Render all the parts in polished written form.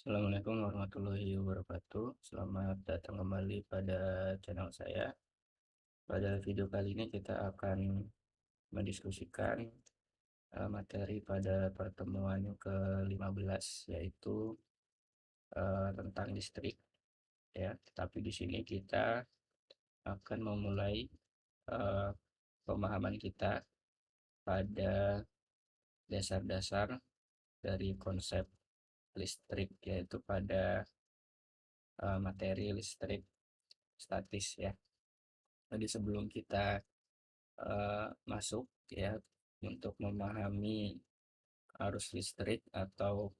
Assalamualaikum warahmatullahi wabarakatuh. Selamat datang kembali pada channel saya. Pada video kali ini kita akan mendiskusikan materi pada pertemuan ke-15, yaitu tentang listrik ya. Tetapi di sini kita akan memulai eh, pemahaman kita pada dasar-dasar dari konsep listrik, yaitu pada materi listrik statis ya. Jadi sebelum kita masuk ya untuk memahami arus listrik atau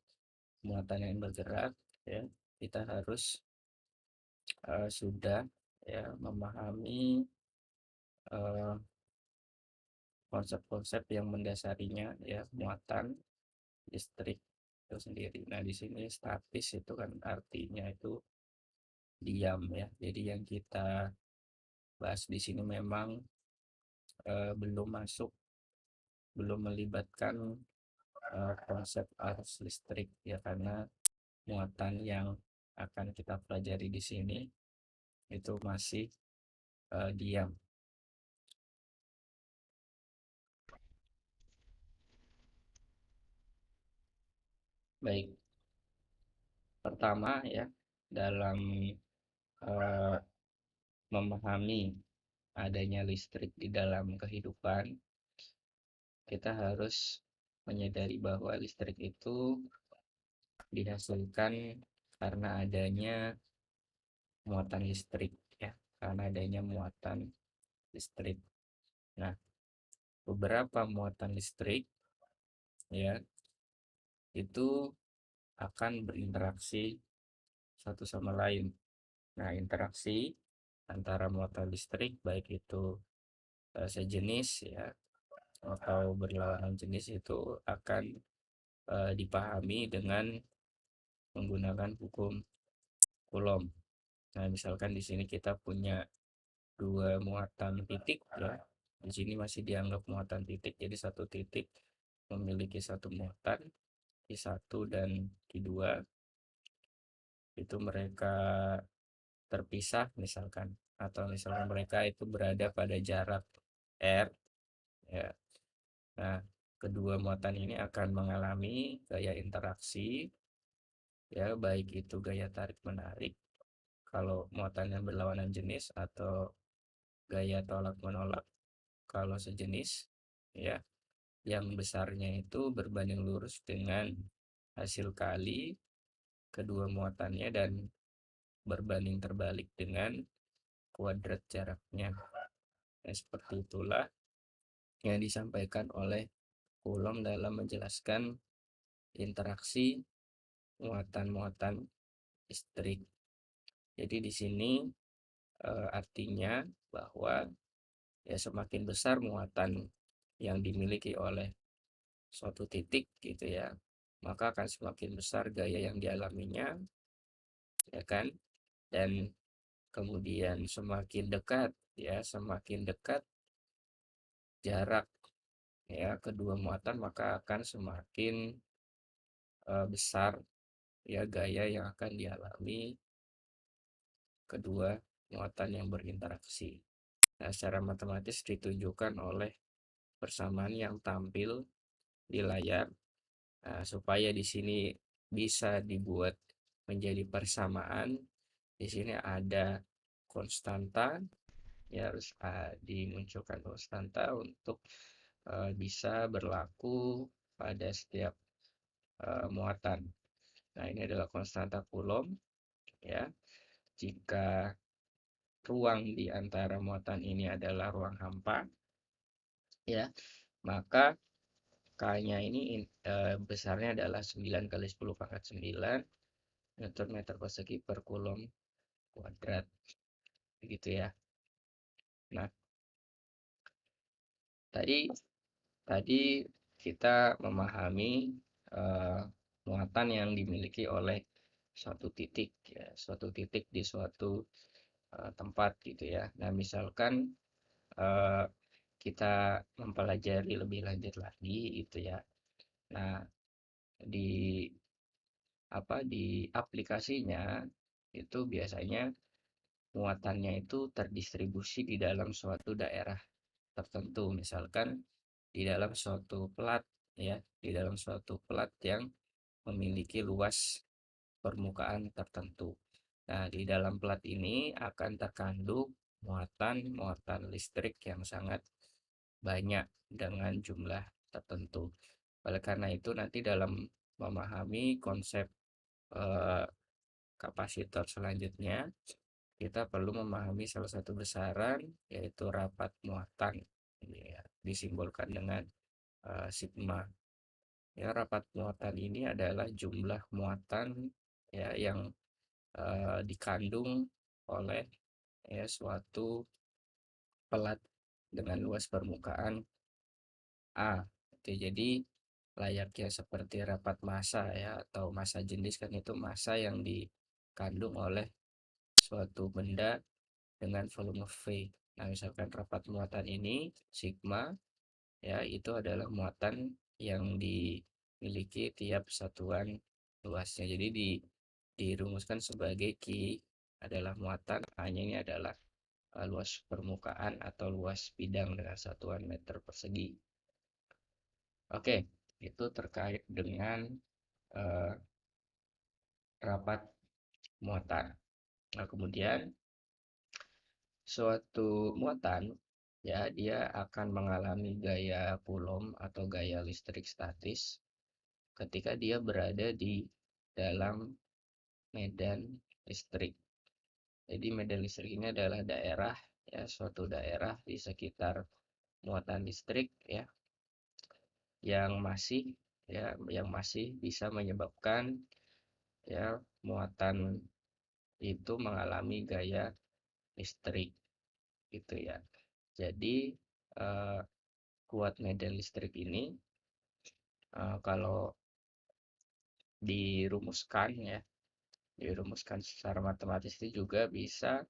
muatan yang bergerak ya, kita harus sudah ya memahami eh, konsep-konsep yang mendasarinya ya, muatan listrik itu sendiri. Nah, di sini statis itu kan artinya itu diam ya. Jadi yang kita bahas di sini memang belum melibatkan konsep arus listrik ya, karena muatan yang akan kita pelajari di sini itu masih diam. Baik, pertama ya, dalam eh, memahami adanya listrik di dalam kehidupan, kita harus menyadari bahwa listrik itu dihasilkan karena adanya muatan listrik ya, karena adanya muatan listrik. Nah, beberapa muatan listrik ya itu akan berinteraksi satu sama lain. Nah, interaksi antara muatan listrik baik itu sejenis ya atau berlawanan jenis itu akan dipahami dengan menggunakan hukum Coulomb. Nah, misalkan di sini kita punya dua muatan titik ya. Di sini masih dianggap muatan titik, jadi satu titik memiliki satu muatan, I1 dan I2. Itu mereka terpisah misalkan, atau misalkan mereka itu berada pada jarak R ya. Nah, kedua muatan ini akan mengalami gaya interaksi ya, baik itu gaya tarik menarik kalau muatan yang berlawanan jenis, atau gaya tolak menolak kalau sejenis ya, yang besarnya itu berbanding lurus dengan hasil kali kedua muatannya dan berbanding terbalik dengan kuadrat jaraknya. Nah, seperti itulah yang disampaikan oleh Coulomb dalam menjelaskan interaksi muatan-muatan listrik. Jadi di sini artinya bahwa ya semakin besar muatan yang dimiliki oleh suatu titik gitu ya, maka akan semakin besar gaya yang dialaminya ya kan. Dan kemudian semakin dekat jarak ya kedua muatan, maka akan semakin besar ya gaya yang akan dialami kedua muatan yang berinteraksi. Nah, secara matematis ditunjukkan oleh persamaan yang tampil di layar. Nah, supaya di sini bisa dibuat menjadi persamaan, di sini ada konstanta ya, harus dimunculkan konstanta untuk bisa berlaku pada setiap muatan. Nah, ini adalah konstanta Coulomb ya. Jika ruang di antara muatan ini adalah ruang hampa ya, maka K-nya ini besarnya adalah 9 kali 10 pangkat 9 Newton meter persegi per Coulomb kuadrat. Begitu ya. Nah, tadi tadi kita memahami eh, muatan yang dimiliki oleh suatu titik ya, suatu titik di suatu tempat gitu ya. Nah, misalkan eh, kita mempelajari lebih lanjut lagi gitu ya. Nah, di di aplikasinya itu biasanya muatannya itu terdistribusi di dalam suatu daerah tertentu, misalkan di dalam suatu plat, ya, di dalam suatu plat yang memiliki luas permukaan tertentu. Nah, di dalam plat ini akan terkandung muatan listrik yang sangat banyak dengan jumlah tertentu. Oleh karena itu, nanti dalam memahami konsep eh, kapasitor selanjutnya, kita perlu memahami salah satu besaran, yaitu rapat muatan, ya, disimbolkan dengan sigma. Ya, rapat muatan ini adalah jumlah muatan, ya, yang dikandung oleh, ya, suatu pelat dengan luas permukaan A. Oke, jadi layaknya seperti rapat massa, ya, atau massa jenis, kan itu massa yang dikandung oleh suatu benda dengan volume V. Nah, misalkan rapat muatan ini sigma, ya, itu adalah muatan yang dimiliki tiap satuan luasnya. Jadi dirumuskan sebagai Q adalah muatan, A-nya ini adalah luas permukaan atau luas bidang dengan satuan meter persegi. Oke, itu terkait dengan eh, rapat muatan. Nah, kemudian suatu muatan, ya, dia akan mengalami gaya Coulomb atau gaya listrik statis ketika dia berada di dalam medan listrik. Jadi medan listrik ini adalah daerah, ya, suatu daerah di sekitar muatan listrik, ya, yang masih bisa menyebabkan, ya, muatan itu mengalami gaya listrik, gitu ya. Jadi eh, kuat medan listrik ini, kalau dirumuskan, ya, dirumuskan secara matematis, itu juga bisa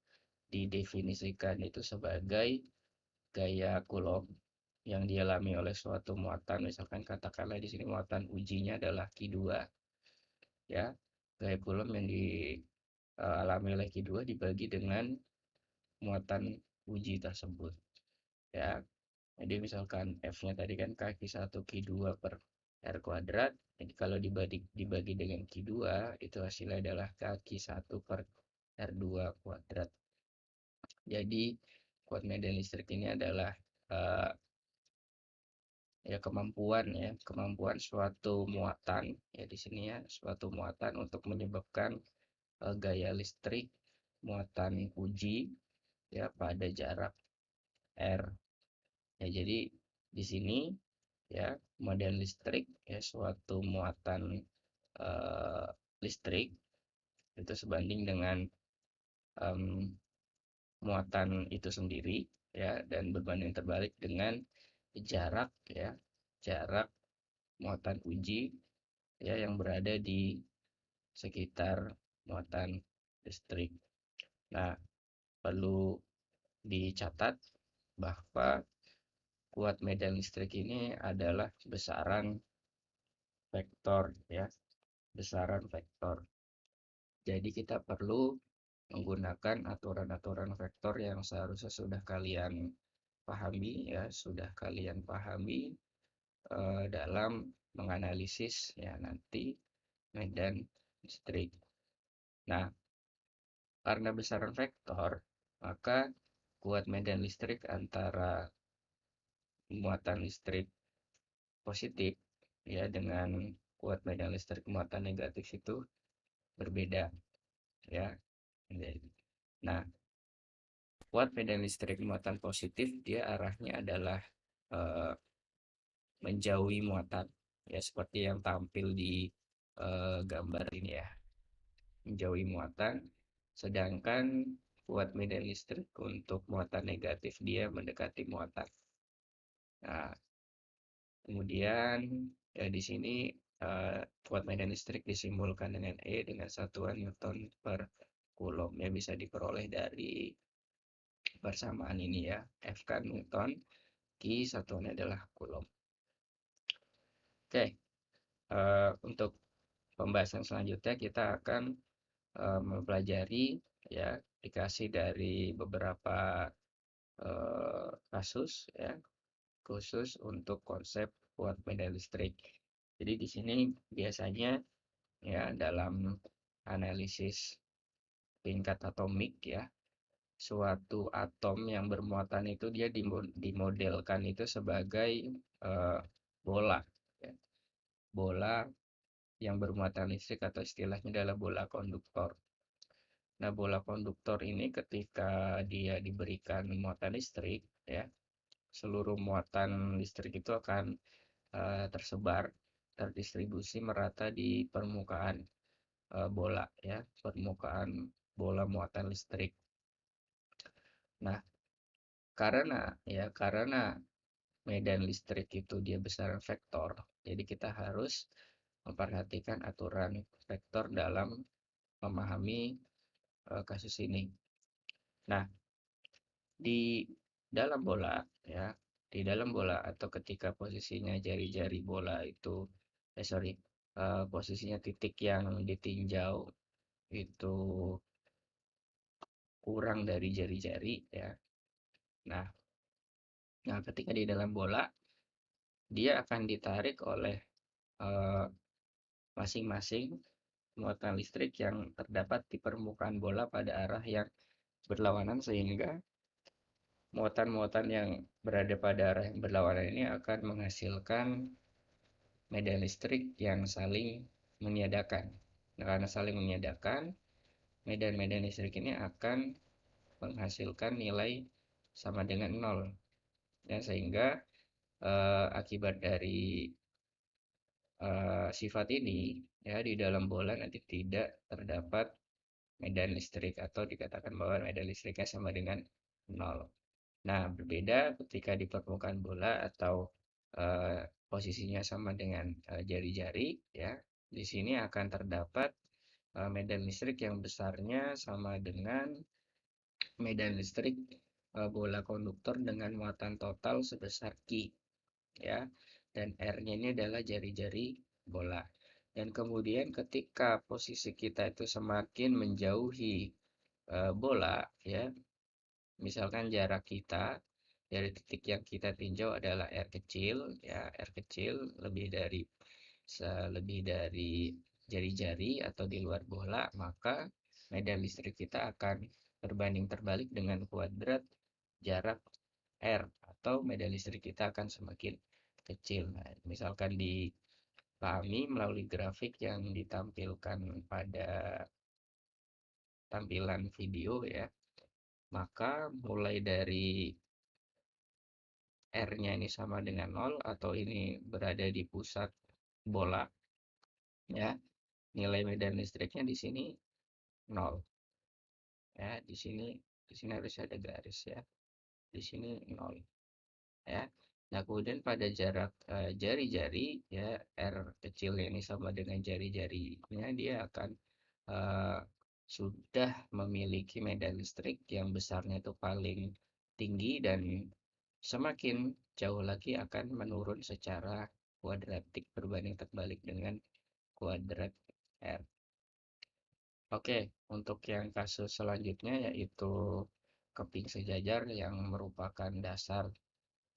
didefinisikan itu sebagai gaya Coulomb yang dialami oleh suatu muatan. Misalkan katakanlah di sini muatan ujinya adalah Q2, ya. Gaya Coulomb yang dialami oleh Q2 dibagi dengan muatan uji tersebut, ya. Jadi misalkan F-nya tadi kan kaki 1 Q2 per R kuadrat. Jadi kalau dibagi dengan Q2, itu hasilnya adalah kaki 1 per R2 kuadrat. Jadi kuat medan listrik ini adalah eh, kemampuan suatu muatan, ya, di sini, ya, suatu muatan untuk menyebabkan gaya listrik muatan uji, ya, pada jarak R. Ya, jadi di sini, ya, medan listrik, ya, suatu muatan eh, listrik itu sebanding dengan em, muatan itu sendiri, ya, dan berbanding terbalik dengan jarak, ya, jarak muatan uji, ya, yang berada di sekitar muatan listrik. Nah, perlu dicatat bahwa kuat medan listrik ini adalah besaran vektor, ya, besaran vektor. Jadi kita perlu menggunakan aturan-aturan vektor yang seharusnya sudah kalian pahami, ya, sudah kalian pahami dalam menganalisis, ya, nanti medan listrik. Nah, karena besaran vektor, maka kuat medan listrik antara muatan listrik positif, ya, dengan kuat medan listrik muatan negatif itu berbeda, ya. Nah, kuat medan listrik muatan positif dia arahnya adalah eh, menjauhi muatan, ya, seperti yang tampil di gambar ini, ya, menjauhi muatan. Sedangkan kuat medan listrik untuk muatan negatif dia mendekati muatan. Nah, kemudian, ya, di sini kuat medan listrik disimbolkan dengan E dengan satuan Newton per Coulomb, ya, bisa diperoleh dari persamaan ini, ya. F kan Newton, Q satuannya adalah Coulomb. Oke, untuk pembahasan selanjutnya kita akan mempelajari ya aplikasi dari beberapa kasus ya khusus untuk konsep kuat medan listrik. Jadi di sini biasanya ya dalam analisis tingkat atomik ya, suatu atom yang bermuatan itu dia dimodelkan itu sebagai eh, bola ya. Bola yang bermuatan listrik atau istilahnya adalah bola konduktor. Nah, bola konduktor ini ketika dia diberikan muatan listrik ya, seluruh muatan listrik itu akan tersebar, terdistribusi merata di permukaan bola ya, permukaan bola muatan listrik. Nah, karena medan listrik itu dia besaran vektor, jadi kita harus memperhatikan aturan vektor dalam memahami kasus ini. Nah, di dalam bola ya, di dalam bola atau ketika posisinya jari-jari bola itu posisinya titik yang ditinjau itu kurang dari jari-jari ya. Nah, nah ketika di dalam bola dia akan ditarik oleh eh, masing-masing muatan listrik yang terdapat di permukaan bola pada arah yang berlawanan sehingga muatan-muatan yang berada pada arah yang berlawanan ini akan menghasilkan medan listrik yang saling meniadakan. Nah, karena saling meniadakan, medan-medan listrik ini akan menghasilkan nilai sama dengan nol. Ya, sehingga akibat dari sifat ini ya di dalam bola nanti tidak terdapat medan listrik atau dikatakan bahwa medan listriknya sama dengan nol. Nah, berbeda ketika di permukaan bola atau posisinya sama dengan jari-jari ya. Di sini akan terdapat medan listrik yang besarnya sama dengan medan listrik bola konduktor dengan muatan total sebesar Q ya. Dan R-nya ini adalah jari-jari bola. Dan kemudian ketika posisi kita itu semakin menjauhi bola ya, misalkan jarak kita dari titik yang kita tinjau adalah R kecil ya, R kecil lebih dari jari-jari atau di luar bola, maka medan listrik kita akan berbanding terbalik dengan kuadrat jarak R atau medan listrik kita akan semakin kecil. Nah, misalkan dipahami melalui grafik yang ditampilkan pada tampilan video ya, maka mulai dari R-nya ini sama dengan 0 atau ini berada di pusat bola ya, nilai medan listriknya di sini 0 ya, di sini harus ada garis ya, di sini 0 ya. Nah, kemudian pada jarak jari-jari ya, R kecil ini sama dengan jari-jarinya, dia akan eh, sudah memiliki medan listrik yang besarnya itu paling tinggi dan semakin jauh lagi akan menurun secara kuadratik berbanding terbalik dengan kuadrat R. Oke, untuk yang kasus selanjutnya yaitu keping sejajar yang merupakan dasar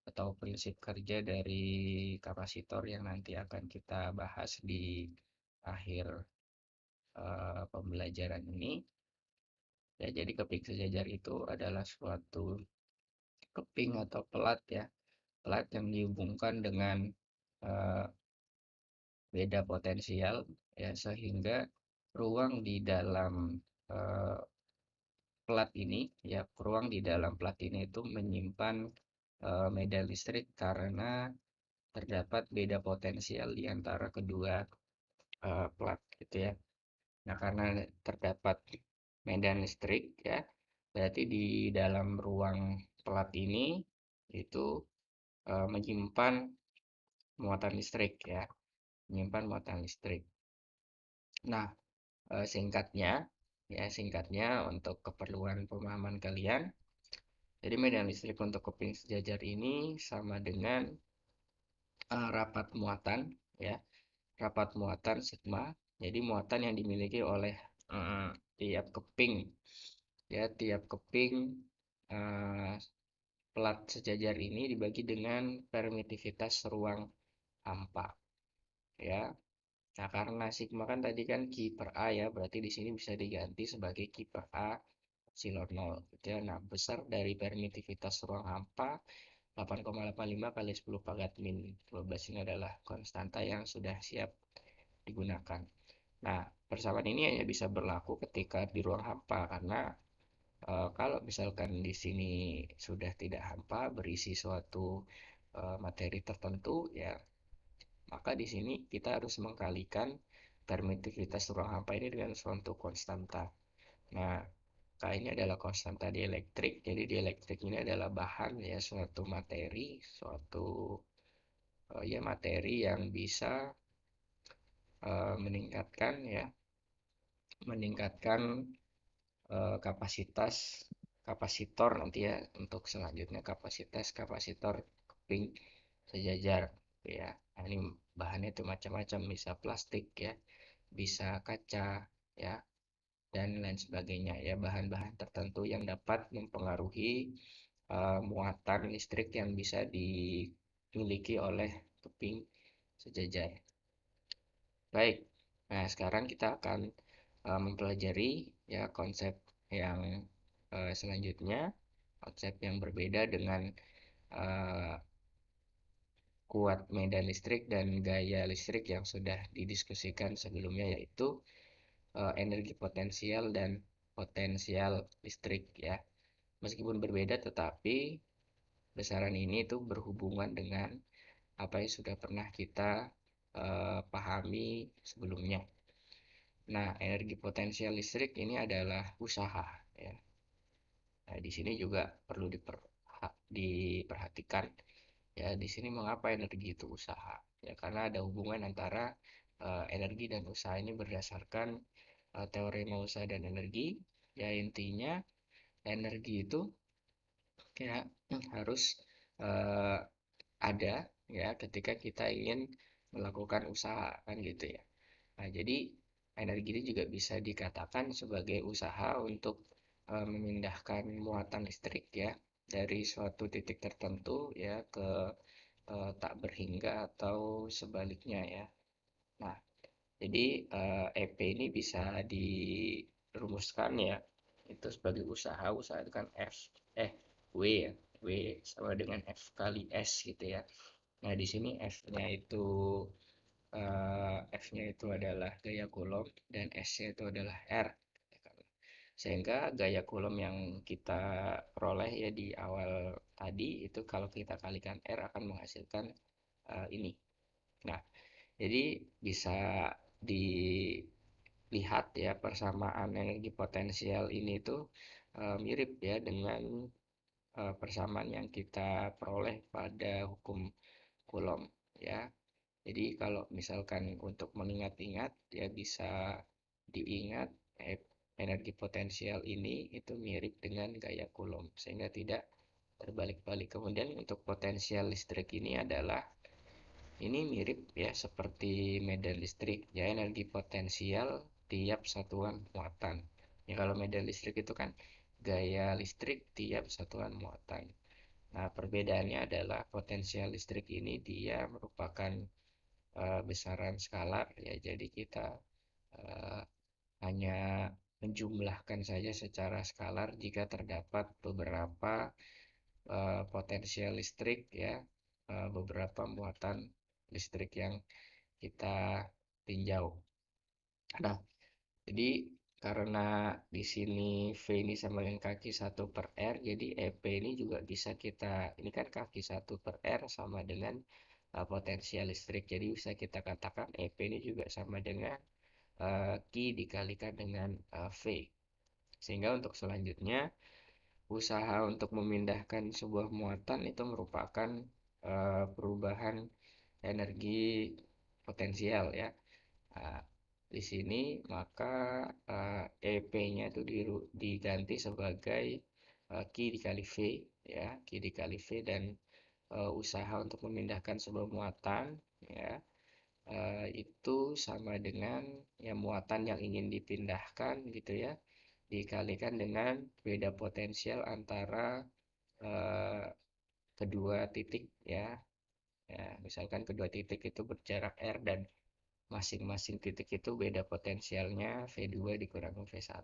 atau prinsip kerja dari kapasitor yang nanti akan kita bahas di akhir pembelajaran ini. Ya, jadi keping sejajar itu adalah suatu keping atau pelat ya, pelat yang dihubungkan dengan eh, beda potensial ya, sehingga ruang di dalam eh, plat ini ya, ruang di dalam plat ini itu menyimpan medan listrik karena terdapat beda potensial di antara kedua plat gitu ya. Nah, karena terdapat medan listrik ya, berarti di dalam ruang plat ini itu menyimpan muatan listrik ya, menyimpan muatan listrik. Nah, singkatnya untuk keperluan pemahaman kalian, jadi medan listrik untuk keping sejajar ini sama dengan rapat muatan ya, rapat muatan sigma Jadi muatan yang dimiliki oleh eh, tiap keping, ya tiap keping eh, plat sejajar ini dibagi dengan permitivitas ruang hampa, ya. Nah, karena sigma kan tadi kan Q per A ya, berarti di sini bisa diganti sebagai Q per A epsilon 0 gitu ya. Nah, besar dari permitivitas ruang hampa 8,85 kali 10 pangkat min 12 ini adalah konstanta yang sudah siap digunakan. Nah, persamaan ini hanya bisa berlaku ketika di ruang hampa karena kalau misalkan di sini sudah tidak hampa berisi suatu materi tertentu ya, maka di sini kita harus mengkalikan permitivitas ruang hampa ini dengan suatu konstanta. Nah, K ini adalah konstanta dielektrik, jadi dielektrik ini adalah bahan ya, suatu materi, suatu ya materi yang bisa meningkatkan ya, meningkatkan kapasitas kapasitor nanti ya untuk selanjutnya kapasitas kapasitor keping sejajar ya. Nah, ini bahannya itu macam-macam, bisa plastik ya, bisa kaca ya, dan lain sebagainya ya, bahan-bahan tertentu yang dapat mempengaruhi muatan listrik yang bisa dimiliki oleh keping sejajar. Baik, nah sekarang kita akan mempelajari ya konsep yang selanjutnya, konsep yang berbeda dengan uh, kuat medan listrik dan gaya listrik yang sudah didiskusikan sebelumnya, yaitu energi potensial dan potensial listrik ya. Meskipun berbeda tetapi besaran ini itu berhubungan dengan apa yang sudah pernah kita pahami sebelumnya. Nah, energi potensial listrik ini adalah usaha ya. Nah, di sini juga perlu diperhatikan ya, di sini mengapa energi itu usaha? Ya, karena ada hubungan antara energi dan usaha ini berdasarkan teorema usaha dan energi. Ya, intinya energi itu ya harus eh, ada ya ketika kita ingin melakukan usaha kan gitu ya. Nah, jadi energi ini juga bisa dikatakan sebagai usaha untuk memindahkan muatan listrik ya dari suatu titik tertentu ya ke tak berhingga atau sebaliknya ya. Nah, jadi EP ini bisa dirumuskan ya itu sebagai usaha. Usaha itu kan W ya. W sama dengan F kali S gitu ya. Nah, di sini F-nya itu adalah gaya Coulomb dan S-nya itu adalah R. Sehingga gaya Coulomb yang kita peroleh ya di awal tadi itu kalau kita kalikan R akan menghasilkan ini. Nah, jadi bisa dilihat ya persamaan energi potensial ini tuh mirip ya dengan persamaan yang kita peroleh pada hukum Coulomb ya. Jadi kalau misalkan untuk mengingat-ingat ya bisa diingat energi potensial ini itu mirip dengan gaya Coulomb sehingga tidak terbalik-balik. Kemudian untuk potensial listrik ini adalah ini mirip ya seperti medan listrik ya, energi potensial tiap satuan muatan. Ya kalau medan listrik itu kan gaya listrik tiap satuan muatan. Nah, perbedaannya adalah potensial listrik ini dia merupakan besaran skalar ya. Jadi kita uh, hanya menjumlahkan saja secara skalar jika terdapat beberapa potensial listrik ya, beberapa muatan listrik yang kita tinjau. Nah, jadi karena di sini V ini sama dengan kaki 1/R, jadi EP ini juga bisa kita, ini kan kaki 1/R sama dengan potensial listrik. Jadi bisa kita katakan EP ini juga sama dengan Q dikalikan dengan V. Sehingga untuk selanjutnya, usaha untuk memindahkan sebuah muatan itu merupakan perubahan energi potensial ya. Nah, di sini maka EP-nya itu diganti sebagai Q dikali V ya, Q dikali V dan usaha untuk memindahkan sebuah muatan ya itu sama dengan ya muatan yang ingin dipindahkan gitu ya, dikalikan dengan beda potensial antara eh, kedua titik ya. Ya, misalkan kedua titik itu berjarak R dan masing-masing titik itu beda potensialnya V2 dikurangi V1.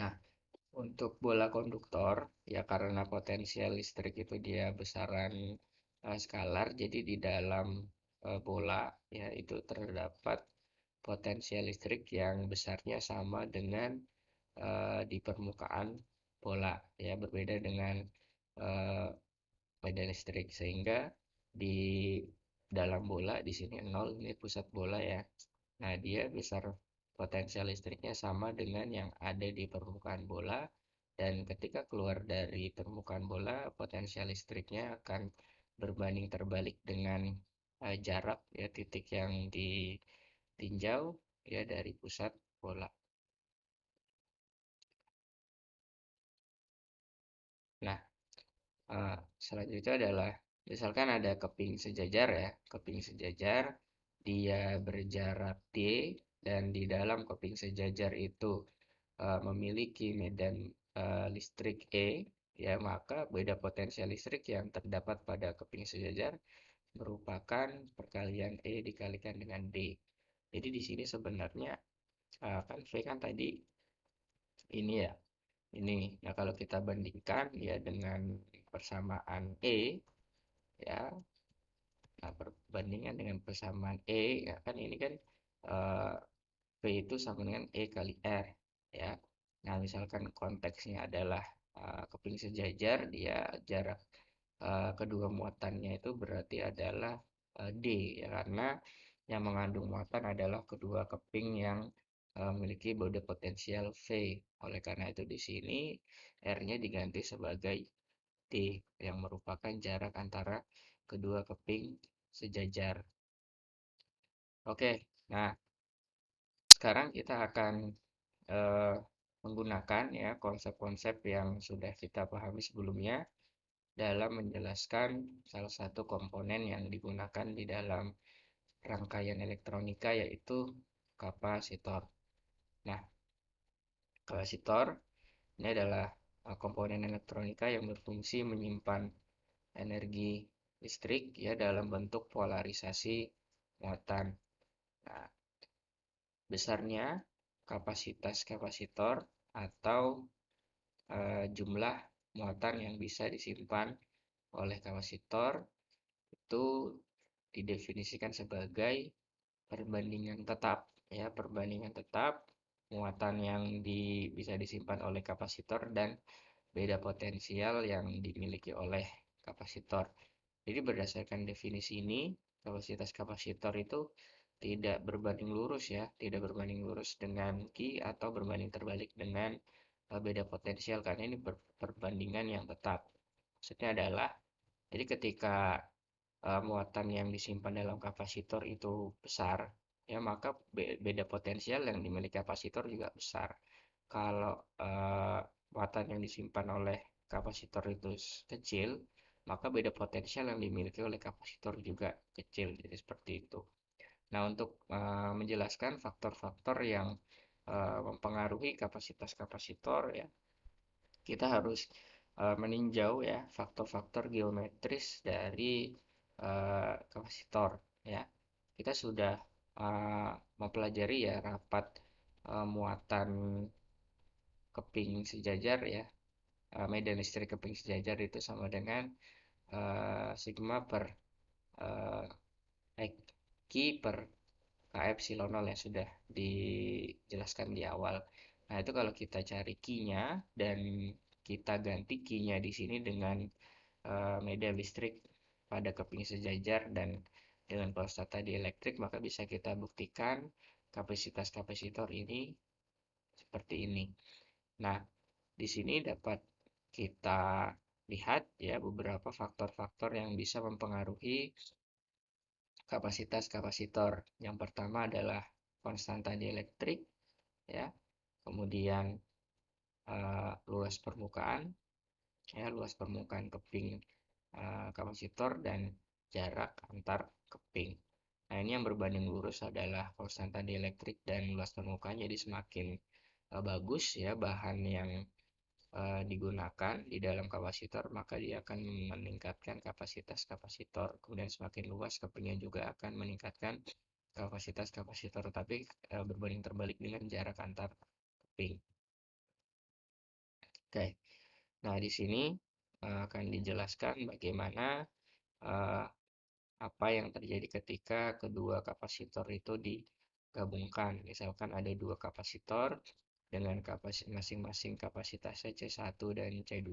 Nah, untuk bola konduktor, ya karena potensial listrik itu dia besaran skalar, jadi di dalam bola ya itu terdapat potensial listrik yang besarnya sama dengan di permukaan bola, ya berbeda dengan eh, medan listrik, sehingga di dalam bola di sini nol, ini pusat bola ya. Nah, dia besar potensial listriknya sama dengan yang ada di permukaan bola, dan ketika keluar dari permukaan bola, potensial listriknya akan berbanding terbalik dengan jarak ya titik yang ditinjau ya dari pusat bola. Nah, selanjutnya adalah misalkan ada keping sejajar ya, keping sejajar dia berjarak D dan di dalam keping sejajar itu memiliki medan listrik E, ya maka beda potensial listrik yang terdapat pada keping sejajar merupakan perkalian E dikalikan dengan D. Jadi di sini sebenarnya kan V kan tadi ini ya, ini. Nah, kalau kita bandingkan ya dengan persamaan E ya, nah perbandingan dengan persamaan E ya kan ini kan eh, V itu sama dengan E kali R ya. Nah, misalkan konteksnya adalah keping sejajar, dia jarak kedua muatannya itu berarti adalah D ya, karena yang mengandung muatan adalah kedua keping yang memiliki body potensial V. Oleh karena itu di sini R-nya diganti sebagai D yang merupakan jarak antara kedua keping sejajar. Oke, nah sekarang kita akan eh, menggunakan ya konsep-konsep yang sudah kita pahami sebelumnya dalam menjelaskan salah satu komponen yang digunakan di dalam rangkaian elektronika, yaitu kapasitor. Nah, kapasitor ini adalah komponen elektronika yang berfungsi menyimpan energi listrik ya dalam bentuk polarisasi muatan. Nah, besarnya kapasitas kapasitor atau jumlah muatan yang bisa disimpan oleh kapasitor itu didefinisikan sebagai perbandingan tetap ya, perbandingan tetap muatan yang bisa disimpan oleh kapasitor dan beda potensial yang dimiliki oleh kapasitor. Jadi berdasarkan definisi ini, kapasitas kapasitor itu tidak berbanding lurus ya, tidak berbanding lurus dengan Q atau berbanding terbalik dengan beda potensial, karena ini perbandingan yang tetap. Maksudnya adalah, jadi ketika muatan yang disimpan dalam kapasitor itu besar, ya maka beda potensial yang dimiliki kapasitor juga besar. Kalau muatan yang disimpan oleh kapasitor itu kecil, maka beda potensial yang dimiliki oleh kapasitor juga kecil. Jadi seperti itu. Nah, untuk menjelaskan faktor-faktor yang mempengaruhi kapasitas kapasitor ya, kita harus meninjau ya faktor-faktor geometris dari kapasitor ya. Kita sudah mempelajari ya rapat muatan keping sejajar ya. Medan listrik keping sejajar itu sama dengan sigma per uh, Q per K epsilon nol yang sudah dijelaskan di awal. Nah, itu kalau kita cari Q-nya dan kita ganti Q-nya di sini dengan medan listrik pada keping sejajar dan dengan konstanta dielektrik, maka bisa kita buktikan kapasitas kapasitor ini seperti ini. Nah, di sini dapat kita lihat ya beberapa faktor-faktor yang bisa mempengaruhi kapasitas kapasitor. Yang pertama adalah konstanta dielektrik ya, kemudian luas permukaan ya, luas permukaan keping kapasitor dan jarak antar keping. Nah, ini yang berbanding lurus adalah konstanta dielektrik dan luas terbuka. Jadi semakin bagus ya bahan yang digunakan di dalam kapasitor, maka dia akan meningkatkan kapasitas kapasitor. Kemudian semakin luas kapnya juga akan meningkatkan kapasitas kapasitor, tapi berbanding terbalik dengan jarak antar keping. Oke, nah di sini akan dijelaskan bagaimana eh, apa yang terjadi ketika kedua kapasitor itu digabungkan. Misalkan ada dua kapasitor dengan masing-masing kapasitasnya C1 dan C2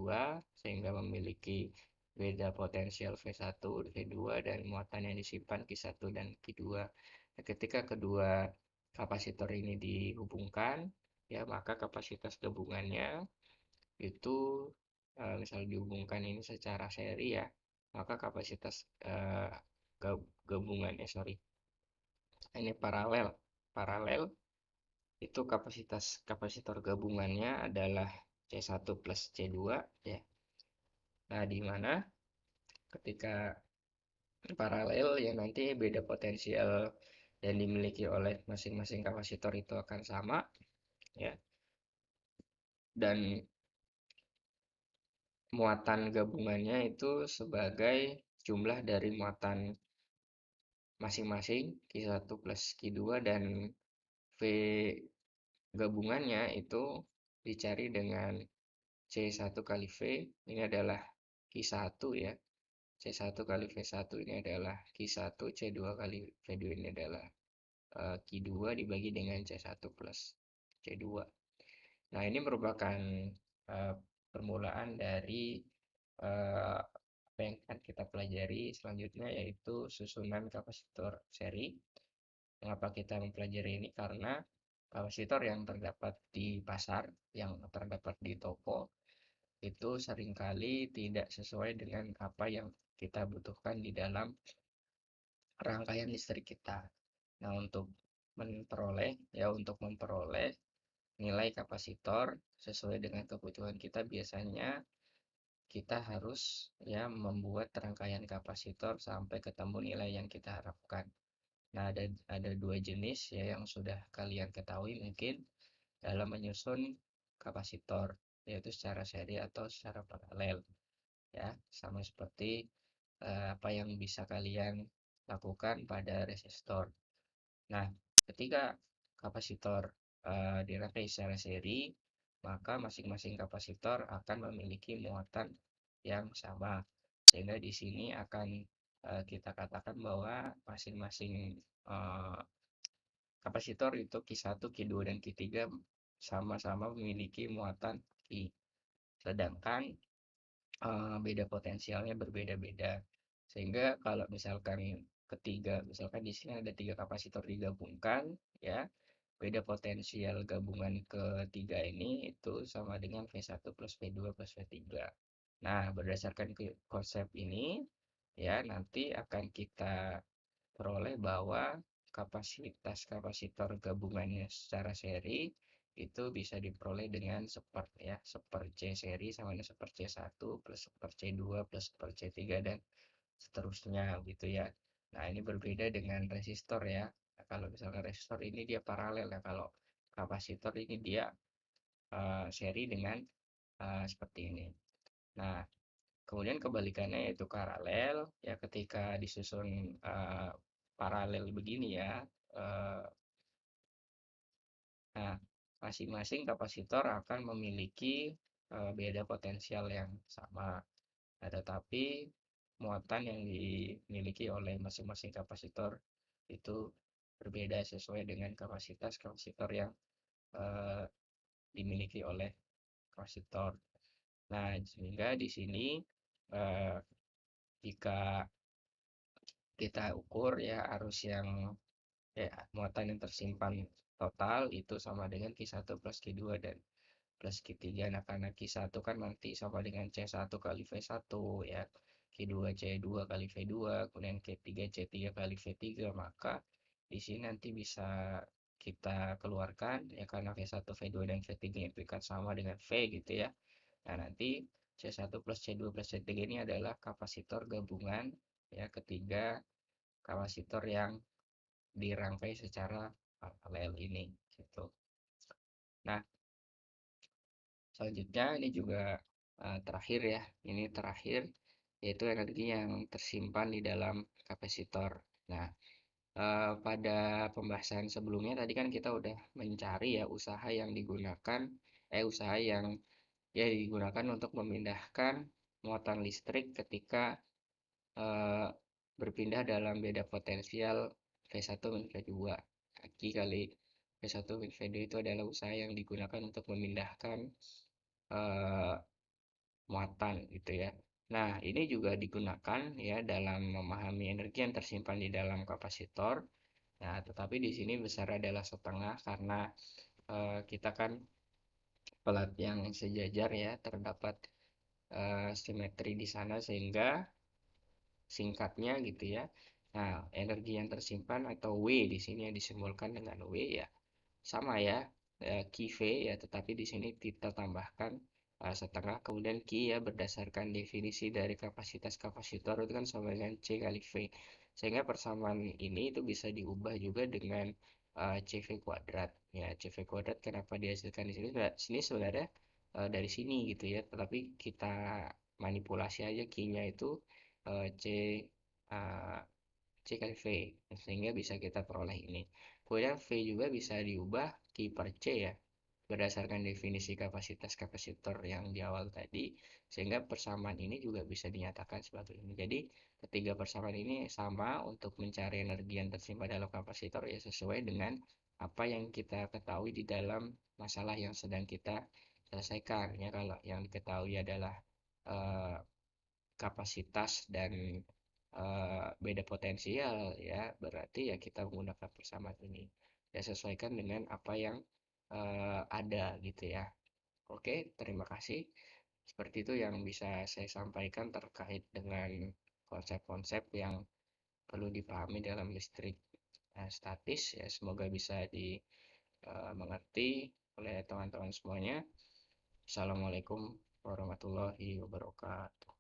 sehingga memiliki beda potensial V1, V2 dan muatan yang disimpan Q1 dan Q2. Nah, ketika kedua kapasitor ini dihubungkan, ya maka kapasitas gabungannya itu misal dihubungkan ini secara seri ya, maka kapasitas gabungannya, sorry, ini paralel. Paralel itu kapasitas kapasitor gabungannya adalah C1 plus C2 ya. Nah, di mana ketika paralel ya nanti beda potensial yang dimiliki oleh masing-masing kapasitor itu akan sama ya. Dan muatan gabungannya itu sebagai jumlah dari muatan masing-masing Q1 plus Q2 dan V gabungannya itu dicari dengan C1 kali V ini adalah Q1 ya. C1 kali V1 ini adalah Q1, C2 kali V2 ini adalah Q2 dibagi dengan C1 plus C2. Nah, ini merupakan permulaan dari apa yang akan kita pelajari selanjutnya, yaitu susunan kapasitor seri. Mengapa kita mempelajari ini? Karena kapasitor yang terdapat di pasar, yang terdapat di toko, itu seringkali tidak sesuai dengan apa yang kita butuhkan di dalam rangkaian listrik kita. Nah, untuk memperoleh nilai kapasitor sesuai dengan kebutuhan kita, biasanya kita harus ya membuat rangkaian kapasitor sampai ketemu nilai yang kita harapkan. Nah, ada dua jenis ya yang sudah kalian ketahui mungkin dalam menyusun kapasitor, yaitu secara seri atau secara paralel. Ya, sama seperti apa yang bisa kalian lakukan pada resistor. Nah, ketika kapasitor dirangkai secara seri, maka masing-masing kapasitor akan memiliki muatan yang sama. Sehingga di sini akan kita katakan bahwa masing-masing eh, kapasitor itu Q1, Q2, dan Q3 sama-sama memiliki muatan Q. Sedangkan beda potensialnya berbeda-beda. Sehingga kalau misalkan di sini ada tiga kapasitor digabungkan, ya, beda potensial gabungan ketiga ini itu sama dengan V1 plus V2 plus V3. Nah, berdasarkan konsep ini, ya, nanti akan kita peroleh bahwa kapasitas kapasitor gabungannya secara seri itu bisa diperoleh dengan seper C seri sama dengan seper C1 plus seper C2 plus seper C3 dan seterusnya gitu ya. Nah, ini berbeda dengan resistor ya. Nah, kalau misalkan resistor ini dia paralel ya, kalau kapasitor ini dia seri dengan seperti ini. Nah, kemudian kebalikannya yaitu paralel ya, ketika disusun paralel begini ya. eh, Nah, masing-masing kapasitor akan memiliki beda potensial yang sama. Nah, tetapi muatan yang dimiliki oleh masing-masing kapasitor itu berbeda sesuai dengan kapasitas kapasitor yang eh, dimiliki oleh kapasitor. Nah, sehingga di sini eh, jika kita ukur ya arus yang muatan yang tersimpan total itu sama dengan Q1 plus Q2 dan plus Q3. Nah, karena Q1 kan nanti sama dengan C1 kali V1 ya, Q2 C2 kali V2, kemudian Q3 C3 kali V3, maka di sini nanti bisa kita keluarkan ya, karena V1, V2 dan V3 itu kan sama dengan V gitu ya. Nah, nanti C1 plus C2 plus C3 ini adalah kapasitor gabungan ya, ketiga kapasitor yang dirangkai secara paralel ini gitu. Nah, selanjutnya ini juga terakhir ya. Ini terakhir yaitu energi yang tersimpan di dalam kapasitor. Nah, pada pembahasan sebelumnya tadi kan kita udah mencari ya usaha yang ya digunakan untuk memindahkan muatan listrik ketika eh, berpindah dalam beda potensial V1 dan V2. Aki kali V1 dan V2 itu adalah usaha yang digunakan untuk memindahkan eh, muatan gitu ya. Nah, ini juga digunakan ya dalam memahami energi yang tersimpan di dalam kapasitor. Nah, tetapi di sini besar adalah setengah karena kita kan pelat yang sejajar ya, terdapat simetri di sana sehingga singkatnya gitu ya. Nah, energi yang tersimpan atau W di sini yang disimbolkan dengan W ya sama ya, Q-V ya, tetapi di sini kita tambahkan setengah, kemudian Q ya berdasarkan definisi dari kapasitas kapasitor itu kan sama dengan C kali V. Sehingga persamaan ini itu bisa diubah juga dengan CV kuadrat. Ya, CV kuadrat kenapa dihasilkan di sini? Sini sebenarnya dari sini gitu ya, tetapi kita manipulasi aja Q-nya itu C uh, C kali V sehingga bisa kita peroleh ini. Kemudian V juga bisa diubah Q per C ya berdasarkan definisi kapasitas kapasitor yang di awal tadi sehingga persamaan ini juga bisa dinyatakan sebagai ini. Jadi ketiga persamaan ini sama untuk mencari energi yang tersimpan dalam kapasitor ya sesuai dengan apa yang kita ketahui di dalam masalah yang sedang kita selesaikan ya. Kalau yang diketahui adalah eh, kapasitas dan beda potensial ya berarti ya kita menggunakan persamaan ini ya sesuaikan dengan apa yang ada gitu ya. Oke, terima kasih. Seperti itu yang bisa saya sampaikan terkait dengan konsep-konsep yang perlu dipahami dalam listrik statis ya. Semoga bisa dimengerti oleh teman-teman semuanya. Assalamualaikum warahmatullahi wabarakatuh.